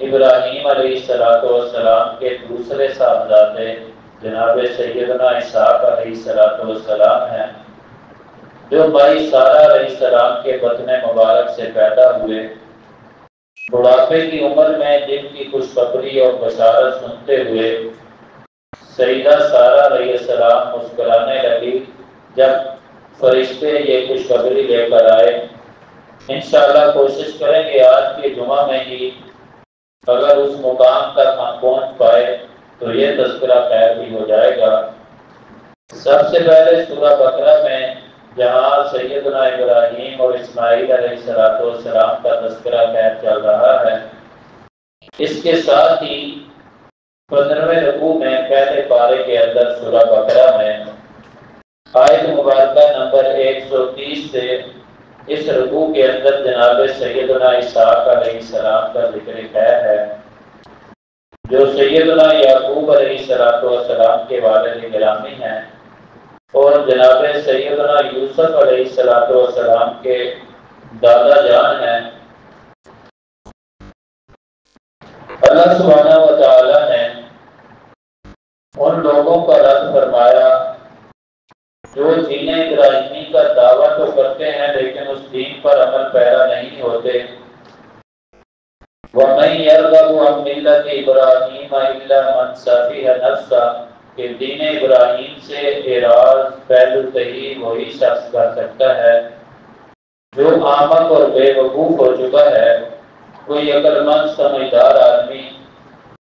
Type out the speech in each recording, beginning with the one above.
ابراہیم علیہ السلام کے دوسرے صاحبزادے جناب سیدنا اسحاق علیہ السلام ہیں، جو بھائی سارہ علیہ السلام کے بطن مبارک سے پیدا ہوئے۔ بڑھاپے کی عمر میں جن کی خوشخبری اور بشارت سنتے ہوئے سیدہ سارہ علیہ السلام مسکرانے لگی جب فرشتے یہ خوشخبری لے کر آئے۔ انشاءاللہ کوشش کریں گے آج کے جمعہ میں ہی اگر اس مقام تک ہم پہنچ پائے تو یہ تذکرہ خیر بھی ہو جائے گا۔ سب سے پہلے سورہ بقرہ میں جہاں سیدنا ابراہیم اور اسماعیل علیہ السلام کا تذکرہ خیر چل رہا ہے، اس کے ساتھ ہی 15ویں رکوع میں پہلے پارے کے اندر سورہ بقرہ میں آیت مبارکہ نمبر 130 سے اس رکوع کے اندر جناب سیدنا اسحاق علیہ السلام کا ذکر خیر ہے، جو سیدنا یعقوب علیہ السلام کے والد گرامی ہیں اور جناب سیدنا یوسف علیہ السلام کے دادا جان ہیں۔ اللہ سبحانہ و تعالی نے ان لوگوں کا رد فرمایا جو دین ابراہیمی کا دعویٰ تو کرتے ہیں لیکن اس دین پر عمل پیرا نہیں ہوتے۔ وَمَن يَرْغَبُ عَن مِّلَّةِ إِبْرَاهِيمَ إِلَّا مَن سَفِهَ نَفْسَهُ کہ دین ابراہیم سے اعراض پہلو تہی وہی شخص کر سکتا ہے جو احمق اور بے وقوف ہو چکا ہے۔ کوئی عقل مند سمجھدار آدمی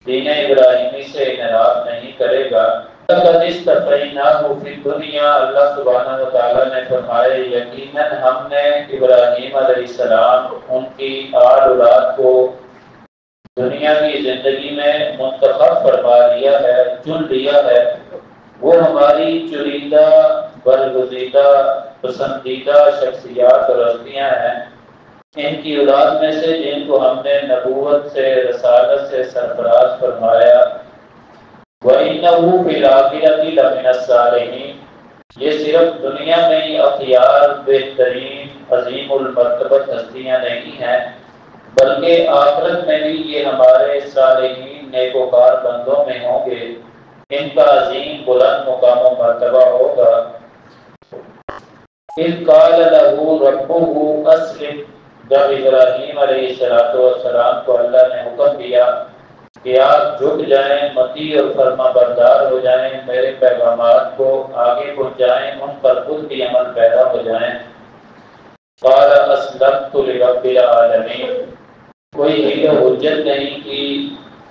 دین ابراہیمی سے انحراف نہیں کرے گا۔ لَقَدِ اصْطَفَيْنَاهُ فِي الدُّنْيَا اللہ سبحانہ و تعالیٰ نے فرمایا یقیناً ہم نے ابراہیم علیہ السلام ان کی آل اولاد کو دنیا کی زندگی میں منتخب فرما لیا ہے، چن لیا ہے۔ وہ ہماری چنیدہ برگزیدہ پسندیدہ شخصیات اور ہستیاں ہیں، ان کی اولاد میں سے جن کو ہم نے نبوت سے رسالت سے سرفراز فرمایا۔ وَإِنَّهُ فِي الْآخِرَةِ لَمِنَ الصَّالِحِينَ یہ صرف دنیا میں ہی اخیار بہترین عظیم المرتبت ہستیاں نہیں ہیں بلکہ آخرت میں بھی یہ ہمارے صالحین نیکوکار بندوں میں ہوں گے، ان کا عظیم بلند مقام و مرتبہ ہوگا۔ اِذْ قَالَ لَهُ رَبُّهُ أَسْلِمْ جب ابراہیم علیہ السلام کو اللہ نے حکم دیا کہ آپ جھک جائیں، مطیع اور فرما بردار ہو جائیں، میرے پیغامات کو آگے پہنچائیں، ان پر خود بھی عمل پیدا ہو جائیں۔ قَالَ أَسْلَمْتُ لِرَبِّ الْعَالَمِينَ کوئی حیل و حجت نہیں کی،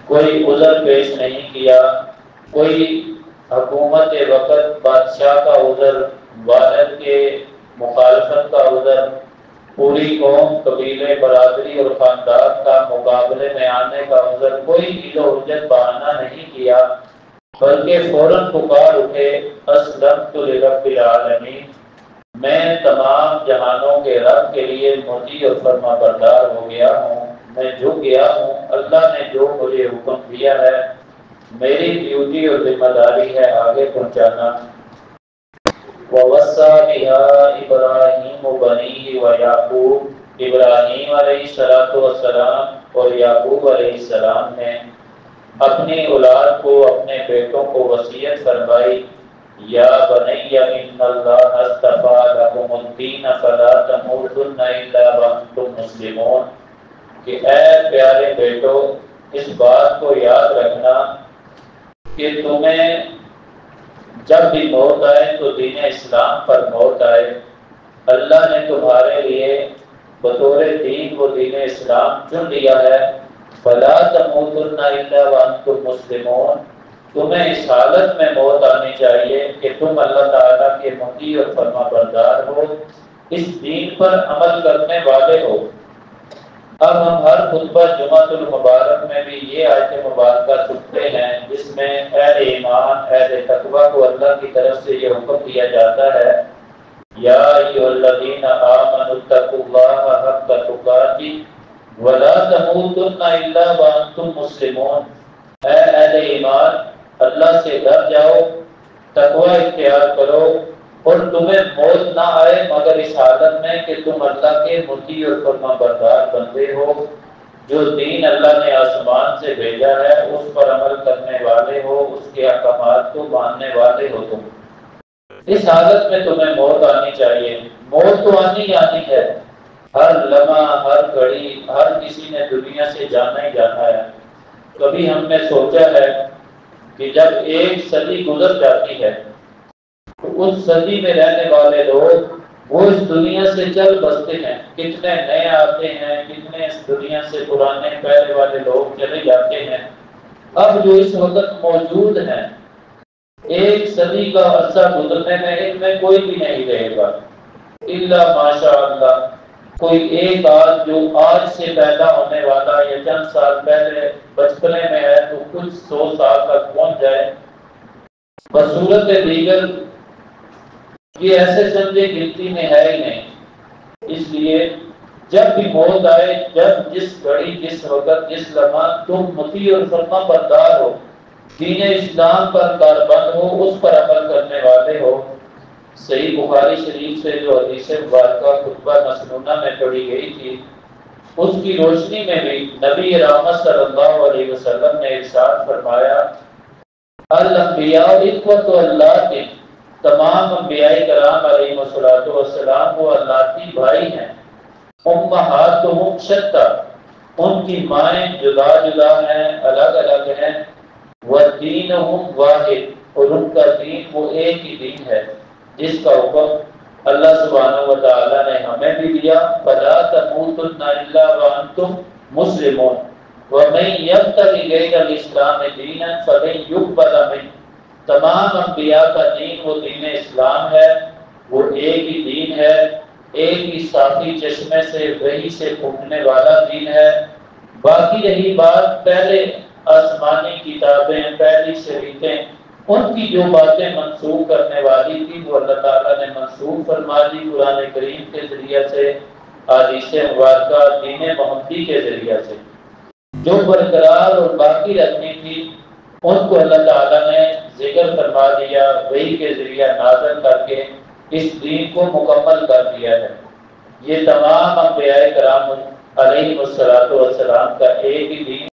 کوئی عذر پیش نہیں کیا، کوئی حکومت وقت بادشاہ کا عذر، والد کے مخالفت کا عذر، پوری قوم قبیلے برادری اور خاندان کا مقابلے میں آنے کا عذر، کوئی حیل و حجت بہانہ نہیں کیا بلکہ فوراً پکار اٹھے اسلمت لرب العالمین میں تمام جہانوں کے رب کے لیے مطیع اور فرما بردار ہو گیا ہوں، میں جھک گیا ہوں، اللہ نے جو مجھے حکم دیا ہے میری ڈیوٹی اور ذمہ داری ہے آگے پہنچانا۔ وَوَصَّى بِهَا إِبْرَاهِيمُ بَنِيهِ وَيَعْقُوبُ ابراہیم علیہ السلام اور یعقوب علیہ السلام نے اپنی اولاد کو، اپنے بیٹوں کو وصیت فرمائی یا بنی ان اللہ اصطفیٰ لکم الدین فلا تموتن الا وانتم مسلمون کہ اے پیارے بیٹو اس بات کو یاد رکھنا کہ تمہیں جب بھی موت آئے تو دین اسلام پر موت آئے۔ اللہ نے تمہارے لیے بطور دین وہ دین اسلام چن لیا ہے۔ فلا تموتن الا وانتم مسلمون تمہیں اس حالت میں موت آنی چاہیے کہ تم اللہ تعالیٰ کے مطیع اور فرما بردار ہو، اس دین پر عمل کرنے والے ہو۔ اب ہم ہر خطبہ جمعۃ المبارک میں بھی یہ آیت مبارکہ سنتے ہیں جس میں اہل ایمان، اہل تقوی کو اللہ کی طرف سے یہ حکم دیا جاتا ہے یا ایھا الذین آمنوا اتقوا اللہ حق تقاتہ ولا تموتن الا وانتم مسلمون اے اہل ایمان اللہ سے ڈر جاؤ، تقوی اختیار کرو اور تمہیں موت نہ آئے مگر اس حالت میں کہ تم اللہ کے مطیع اور فرما بردار بندے ہو۔ جو دین اللہ نے آسمان سے بھیجا ہے اس پر عمل کرنے والے ہو، اس کے احکامات کو ماننے والے ہو تم۔ اس حالت میں تمہیں موت آنی چاہیے، موت تو آنی ہی آنی ہے، ہر لمحہ ہر گھڑی ہر کسی نے دنیا سے جانا ہی جانا ہے۔ کبھی ہم نے سوچا ہے کہ جب ایک صدی گزر جاتی ہے تو اس صدی میں رہنے والے لوگ وہ اس دنیا سے چل بستے ہیں، کتنے نئے آتے ہیں، کتنے اس دنیا سے پرانے پہلے والے لوگ چلے جاتے ہیں۔ اب جو اس وقت موجود ہیں، ایک صدی کا عرصہ گزرنے میں ان میں کوئی بھی نہیں رہے گا الا ماشاء اللہ، کوئی ایک آدھ جو آج سے پیدا ہونے والا یا چند سال پہلے بچپنے میں ہے تو کچھ 100 سال تک پہنچ جائے۔ بصورت دیگر یہ ایسے سمجھے گنتی میں ہے ہی نہیں۔ اس لیے جب بھی موت آئے، جب جس گھڑی جس وقت جس لمحہ تم مطیع اور فرما بردار ہو، دین اسلام پر کاربند ہو، اس پر عمل کرنے والے ہو۔ صحیح بخاری شریف سے جو حدیث مبارکہ خطبہ مسنونہ میں پڑھی گئی تھی، اس کی روشنی میں بھی نبی رحمت صلی اللہ علیہ وسلم نے ارشاد فرمایا، الانبیاء اخوۃ اللہ کے، تمام انبیاء کرام علیہ السلام وہ اللہ کی بھائی ہیں۔ امہاتہم شتیٰ، ان کی مائیں جدا جدا ہیں، الگ الگ ہیں۔ ودینہم واحد، اور ان کا دین وہ ایک ہی دین ہے جس کا حکم اللہ سبحانہ و تعالی نے ہمیں بھی دیا، فلا تموتن الا وانتم مسلمون ومن یبتغ غیر الاسلام دینا فلن یقبل منہ۔ تمام انبیاء کا دین وہ دین اسلام ہے، وہ ایک ہی دین ہے، ایک ہی صافی چشمے سے وحی سے پھوٹنے والا دین ہے۔ باقی رہی بات پہلے آسمانی کتابیں، پہلی شریعتیں، ان کی جو باتیں منسوخ کرنے والی تھی وہ اللہ تعالیٰ نے منسوخ فرما دی قرآن کریم کے ذریعے سے، حدیث مبارکہ دین محمدی کے ذریعے سے۔ جو برقرار اور باقی رکھنی تھی ان کو اللہ تعالیٰ نے ذکر فرما دیا، وحی کے ذریعے نازل کر کے اس دین کو مکمل کر دیا ہے۔ یہ تمام انبیاء کرام علیہ الصلوۃ والسلام کا ایک ہی دین